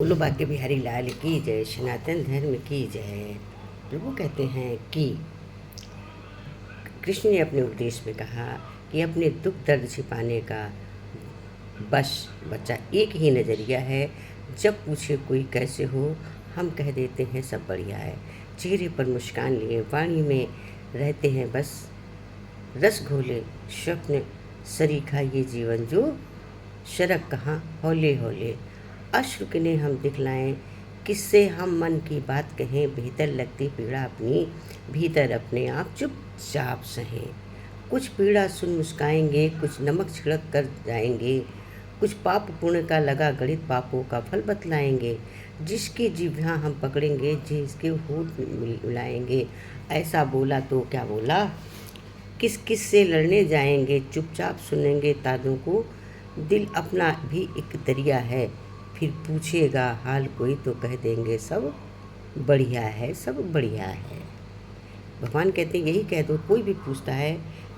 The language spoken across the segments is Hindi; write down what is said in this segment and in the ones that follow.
बोलो बाके बिहारी लाल की जय, सनातन धर्म की जय। प्रभु कहते हैं कि कृष्ण ने अपने उपदेश में कहा कि अपने दुख दर्द छिपाने का बस बच्चा एक ही नज़रिया है। जब पूछे कोई कैसे हो, हम कह देते हैं सब बढ़िया है। चेहरे पर मुस्कान लिए वाणी में रहते हैं बस रस घोले स्वप्न सरीखा ये जीवन जो शरक कहाँ हौले हौले। अश्रु किन्हें हम दिखलाएं, किससे हम मन की बात कहें। बेहतर लगती पीड़ा अपनी भीतर अपने आप चुपचाप सहें। कुछ पीड़ा सुन मुस्काएंगे, कुछ नमक छिड़क कर जाएंगे, कुछ पाप पुण्य का लगा गणित पापों का फल बतलाएंगे। जिसकी जिह्वा हम पकड़ेंगे, जिसके होठ मिलाएंगे। ऐसा बोला तो क्या बोला, किस किस से लड़ने जाएंगे। चुपचाप सुनेंगे तादों को, दिल अपना भी एक दरिया है। फिर पूछेगा हाल कोई तो कह देंगे सब बढ़िया है, सब बढ़िया है। भगवान कहते हैं यही कह दो। कोई भी पूछता है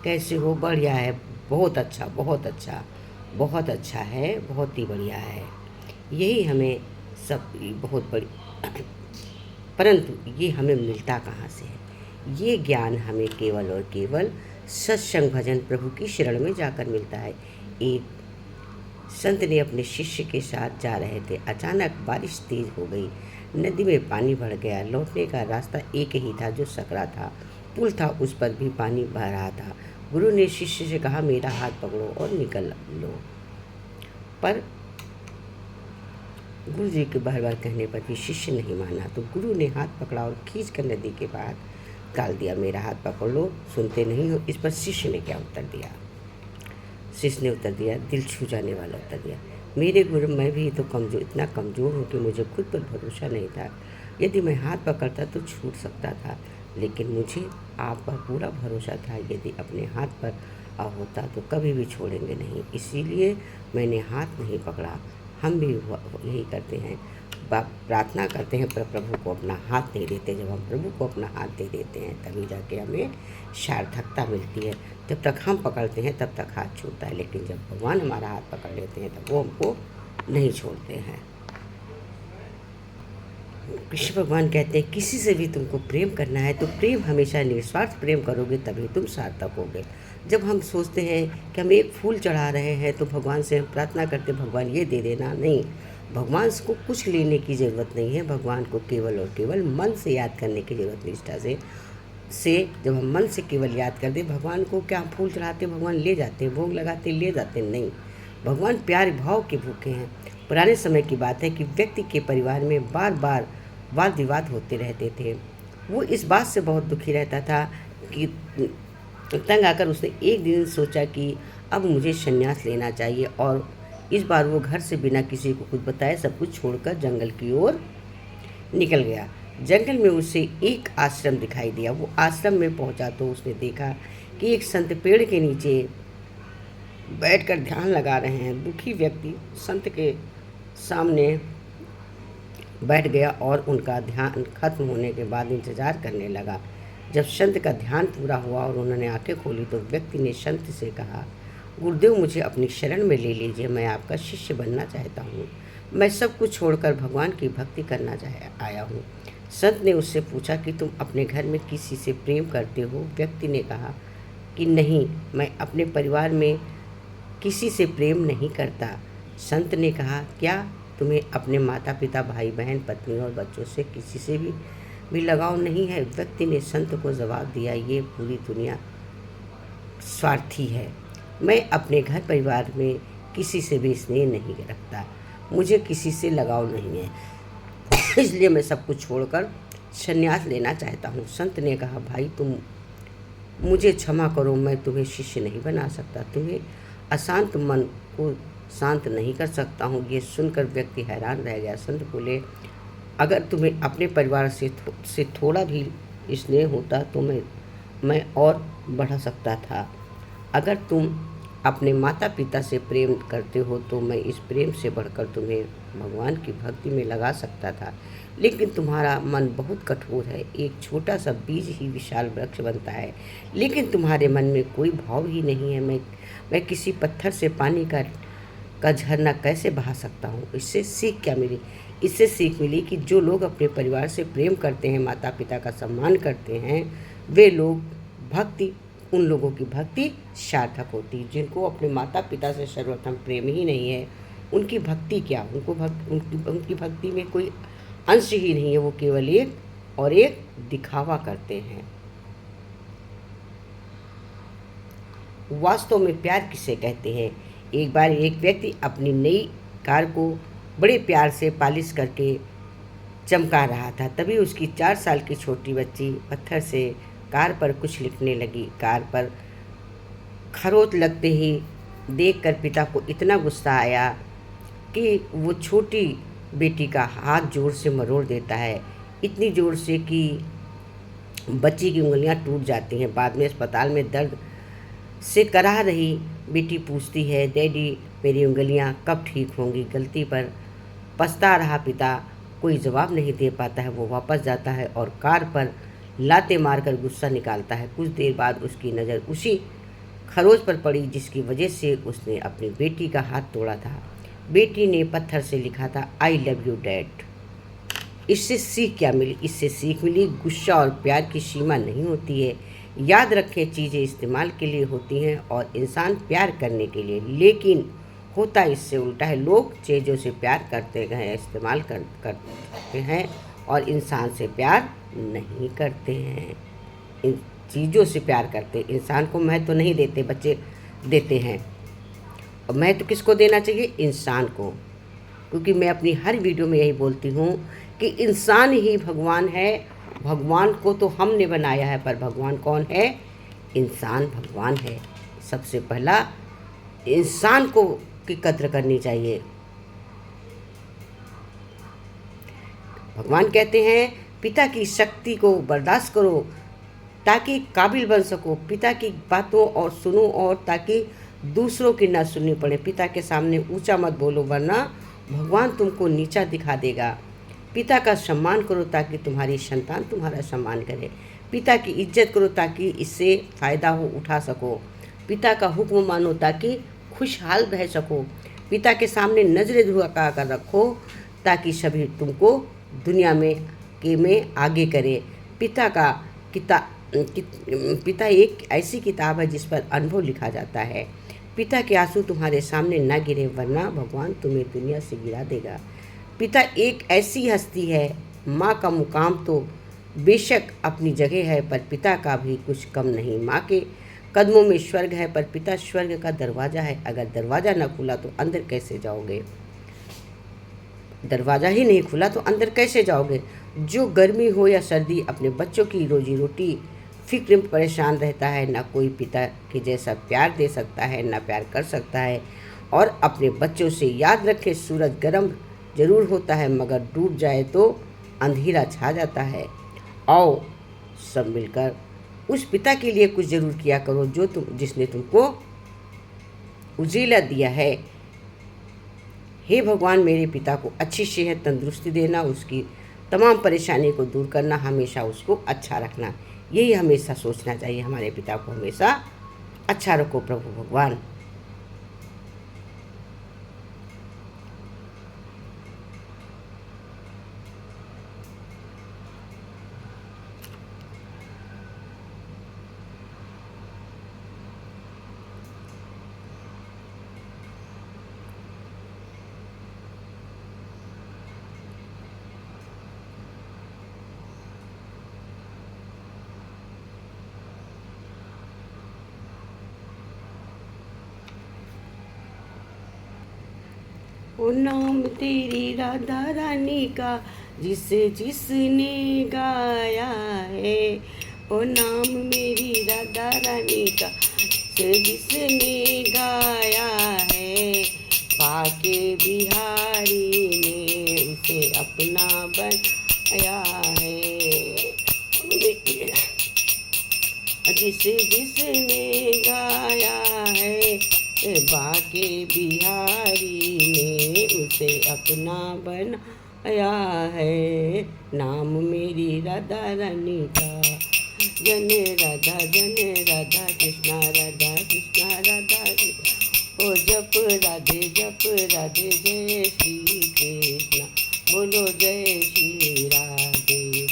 कैसे हो, बढ़िया है, बहुत अच्छा बहुत अच्छा बहुत अच्छा है, बहुत ही बढ़िया है। यही हमें सब बहुत बड़ी परंतु ये हमें मिलता कहाँ से है? ये ज्ञान हमें केवल और केवल सत्संग भजन प्रभु की शरण में जाकर मिलता है। एक संत ने अपने शिष्य के साथ जा रहे थे। अचानक बारिश तेज हो गई, नदी में पानी बढ़ गया। लौटने का रास्ता एक ही था जो सकरा था। पुल था, उस पर भी पानी बह रहा था। गुरु ने शिष्य से कहा मेरा हाथ पकड़ो और निकल लो। पर गुरु जी के बार बार कहने पर भी शिष्य नहीं माना, तो गुरु ने हाथ पकड़ा और खींच कर नदी के बाहर डाल दिया। मेरा हाथ पकड़ लो, सुनते नहीं हो। इस पर शिष्य ने क्या उत्तर दिया? शिष्य ने उत्तर दिया, दिल छू जाने वाला उत्तर दिया, मेरे गुरु मैं भी तो कमज़ोर, इतना कमज़ोर हूँ कि मुझे खुद पर भरोसा नहीं था। यदि मैं हाथ पकड़ता तो छूट सकता था, लेकिन मुझे आप पर पूरा भरोसा था। यदि अपने हाथ पर होता तो कभी भी छोड़ेंगे नहीं, इसीलिए मैंने हाथ नहीं पकड़ा। हम भी यही करते हैं, प्रार्थना करते हैं पर प्रभु को अपना हाथ नहीं देते। जब हम प्रभु को अपना हाथ दे देते हैं तभी जाके हमें सार्थकता मिलती है। जब तक हम पकड़ते हैं तब तक हाथ छूटता है, लेकिन जब भगवान हमारा हाथ पकड़ लेते हैं तब वो हमको नहीं छोड़ते हैं। कृष्ण भगवान कहते हैं किसी से भी तुमको प्रेम करना है तो प्रेम हमेशा निस्वार्थ प्रेम करोगे तभी तुम सार्थक होगे। जब हम सोचते हैं कि हम एक फूल चढ़ा रहे हैं तो भगवान से हम प्रार्थना करते भगवान ये दे देना, नहीं, भगवान को कुछ लेने की ज़रूरत नहीं है। भगवान को केवल और केवल मन से याद करने की ज़रूरत है। निष्ठा से जब हम मन से केवल याद कर दें, भगवान को क्या हम फूल चढ़ाते भगवान ले जाते, भोग लगाते ले जाते, नहीं। भगवान प्यार भाव के भूखे हैं। पुराने समय की बात है कि व्यक्ति के परिवार में बार बार वाद विवाद होते रहते थे। वो इस बात से बहुत दुखी रहता था कि तंग आकर उसने एक दिन सोचा कि अब मुझे संन्यास लेना चाहिए, और इस बार वो घर से बिना किसी को कुछ बताए सब कुछ छोड़कर जंगल की ओर निकल गया। जंगल में उसे एक आश्रम दिखाई दिया। वो आश्रम में पहुंचा तो उसने देखा कि एक संत पेड़ के नीचे बैठकर ध्यान लगा रहे हैं। दुखी व्यक्ति संत के सामने बैठ गया और उनका ध्यान खत्म होने के बाद इंतज़ार करने लगा। जब संत का ध्यान पूरा हुआ और उन्होंने आंखें खोली तो व्यक्ति ने संत से कहा, गुरुदेव मुझे अपनी शरण में ले लीजिए, मैं आपका शिष्य बनना चाहता हूँ। मैं सब कुछ छोड़कर भगवान की भक्ति करना आया हूँ। संत ने उससे पूछा कि तुम अपने घर में किसी से प्रेम करते हो? व्यक्ति ने कहा कि नहीं, मैं अपने परिवार में किसी से प्रेम नहीं करता। संत ने कहा क्या तुम्हें अपने माता पिता भाई बहन पत्नी और बच्चों से किसी से भी लगाव नहीं है? व्यक्ति ने संत को जवाब दिया, ये पूरी दुनिया स्वार्थी है। मैं अपने घर परिवार में किसी से भी स्नेह नहीं रखता, मुझे किसी से लगाव नहीं है, इसलिए मैं सब कुछ छोड़कर संन्यास लेना चाहता हूँ। संत ने कहा भाई तुम मुझे क्षमा करो, मैं तुम्हें शिष्य नहीं बना सकता, तुम्हें अशांत मन को शांत नहीं कर सकता हूँ। ये सुनकर व्यक्ति हैरान रह गया। संत बोले अगर तुम्हें अपने परिवार से थोड़ा भी स्नेह होता तो मैं और बढ़ा सकता था। अगर तुम अपने माता पिता से प्रेम करते हो तो मैं इस प्रेम से बढ़कर तुम्हें भगवान की भक्ति में लगा सकता था, लेकिन तुम्हारा मन बहुत कठोर है। एक छोटा सा बीज ही विशाल वृक्ष बनता है, लेकिन तुम्हारे मन में कोई भाव ही नहीं है। मैं किसी पत्थर से पानी का का झरना कैसे बहा सकता हूँ। इससे सीख क्या मिली? इससे सीख मिली कि जो लोग अपने परिवार से प्रेम करते हैं, माता पिता का सम्मान करते हैं, वे लोग भक्ति उन लोगों की भक्ति सार्थक होती। जिनको अपने माता पिता से सर्वप्रथम प्रेम ही नहीं है, उनकी भक्ति क्या, उनकी भक्ति में कोई अंश ही नहीं है। वो केवल एक दिखावा करते हैं। वास्तव में प्यार किसे कहते हैं? एक बार एक व्यक्ति अपनी नई कार को बड़े प्यार से पॉलिश करके चमका रहा था। तभी उसकी 4 साल की छोटी बच्ची पत्थर से कार पर कुछ लिखने लगी। कार पर खरोंच लगते ही देखकर पिता को इतना गुस्सा आया कि वो छोटी बेटी का हाथ जोर से मरोड़ देता है, इतनी ज़ोर से कि बच्ची की उंगलियां टूट जाती हैं। बाद में अस्पताल में दर्द से कराह रही बेटी पूछती है, डैडी मेरी उंगलियां कब ठीक होंगी? गलती पर पछता रहा पिता कोई जवाब नहीं दे पाता है। वो वापस जाता है और कार पर लाते मारकर गुस्सा निकालता है। कुछ देर बाद उसकी नज़र उसी खरोच पर पड़ी जिसकी वजह से उसने अपनी बेटी का हाथ तोड़ा था। बेटी ने पत्थर से लिखा था, आई लव यू डैड। इससे सीख क्या मिली? इससे सीख मिली गुस्सा और प्यार की सीमा नहीं होती है। याद रखें, चीज़ें इस्तेमाल के लिए होती हैं और इंसान प्यार करने के लिए, लेकिन होता इससे उल्टा है। लोग चीज़ों से प्यार करते हैं, इस्तेमाल करते हैं और इंसान से प्यार नहीं करते हैं। इन चीज़ों से प्यार करते, इंसान को महत्व नहीं देते। बच्चे देते हैं और महत्व किसको देना चाहिए? इंसान को। क्योंकि मैं अपनी हर वीडियो में यही बोलती हूँ कि इंसान ही भगवान है। भगवान को तो हमने बनाया है, पर भगवान कौन है? इंसान भगवान है। सबसे पहला इंसान को की कद्र करनी चाहिए। भगवान कहते हैं, पिता की शक्ति को बर्दाश्त करो ताकि काबिल बन सको। पिता की बातों और सुनो और ताकि दूसरों की ना सुननी पड़े। पिता के सामने ऊंचा मत बोलो, वरना भगवान तुमको नीचा दिखा देगा। पिता का सम्मान करो ताकि तुम्हारी संतान तुम्हारा सम्मान करे। पिता की इज्जत करो ताकि इससे फ़ायदा हो उठा सको। पिता का हुक्म मानो ताकि खुशहाल रह सको। पिता के सामने नज़रें झुका कर रखो ताकि सभी तुमको दुनिया में आगे करे। पिता एक ऐसी किताब है जिस पर अनुभव लिखा जाता है। पिता के आंसू तुम्हारे सामने न गिरे, वरना भगवान तुम्हें दुनिया से गिरा देगा। पिता एक ऐसी हस्ती है, माँ का मुकाम तो बेशक अपनी जगह है, पर पिता का भी कुछ कम नहीं। माँ के कदमों में स्वर्ग है, पर पिता स्वर्ग का दरवाज़ा है। अगर दरवाज़ा न खुला तो अंदर कैसे जाओगे? दरवाज़ा ही नहीं खुला तो अंदर कैसे जाओगे? जो गर्मी हो या सर्दी अपने बच्चों की रोजी रोटी फिक्र में परेशान रहता है, ना कोई पिता के जैसा प्यार दे सकता है, ना प्यार कर सकता है। और अपने बच्चों से याद रखें, सूरज गर्म जरूर होता है, मगर डूब जाए तो अंधेरा छा जाता है। आओ सब मिलकर उस पिता के लिए कुछ ज़रूर किया करो जिसने तुमको उजीला दिया है। हे भगवान, मेरे पिता को अच्छी सेहत तंदुरुस्ती देना, उसकी तमाम परेशानी को दूर करना, हमेशा उसको अच्छा रखना। यही हमेशा सोचना चाहिए। हमारे पिता को हमेशा अच्छा रखो प्रभु भगवान। ओ नाम तेरी राधा रानी का जिसने गाया है। ओ नाम मेरी राधा रानी का जिसने गाया है। पाके बिहारी ने उसे अपना बनाया है। जिसने गाया है, बाके बिहारी ने उसे अपना बनाया है। नाम मेरी राधा रानी का जन राधा कृष्णा राधा कृष्णा राधा कृष्णा। ओ जप राधे जय श्री कृष्ण, बोलो जय श्री राधे।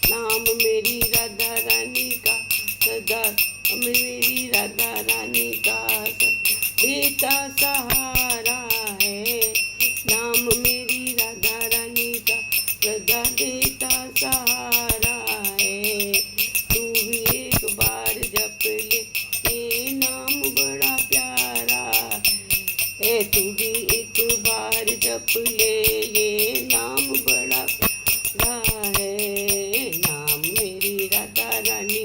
नाम मेरी राधा रानी का सदा, मेरी राधा रानी का देता सहारा है। नाम मेरी राधा रानी का सदा देता सहारा है। तू भी एक बार जप ले, ये नाम बड़ा प्यारा है। तू भी एक बार जप ले, ये नाम बड़ा प्यारा है। नाम मेरी राधा रानी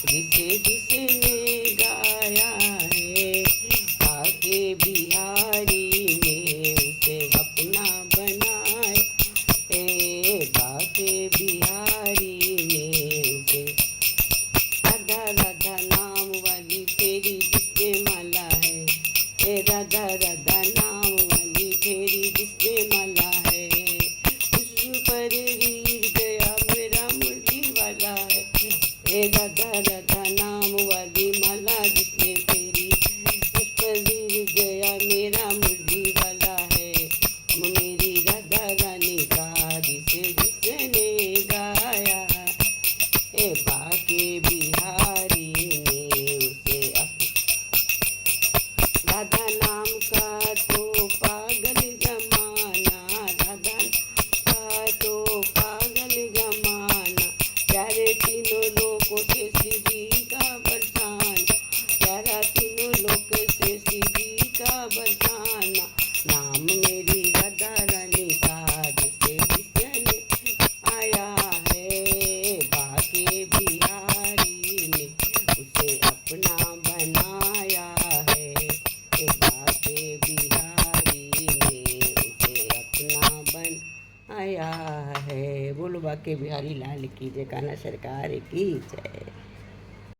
जिसे जिसने गाया है, आके बिहारी ने उसे अपना बनाया है। बाके बिहारी ने उसे राधा राधा नाम वाली तेरी जिसने माला है, राधा राधा नाम वाली तेरी जिसने माला है। उस पर वीर गया मेरा मुरली वाला है, राधा राधा नाम वाली माला जिसने तेरी, उस पर वीर गया मेरा मुरली वाला है। मेरी राधा रानी का जिसे जिसने गाया है, बाके बिहारी ने उसे राधा नाम का तो पागल जमाना, राधा का तो पागल जमाना। प्यारे तीनों लोगों से श्री जी का बरसाना, प्यारा तीनों लोग से श्री जी का बरसाना। नाम मेरी राधा रानी का जिसे जिसने आया है, बाके बिहारी ने उसे अपना बनाया है। बाके बिहारी ने उसे अपना बनाया है। बोलो बाके बिहारी लाल की जय, कान्हा सरकार की जय।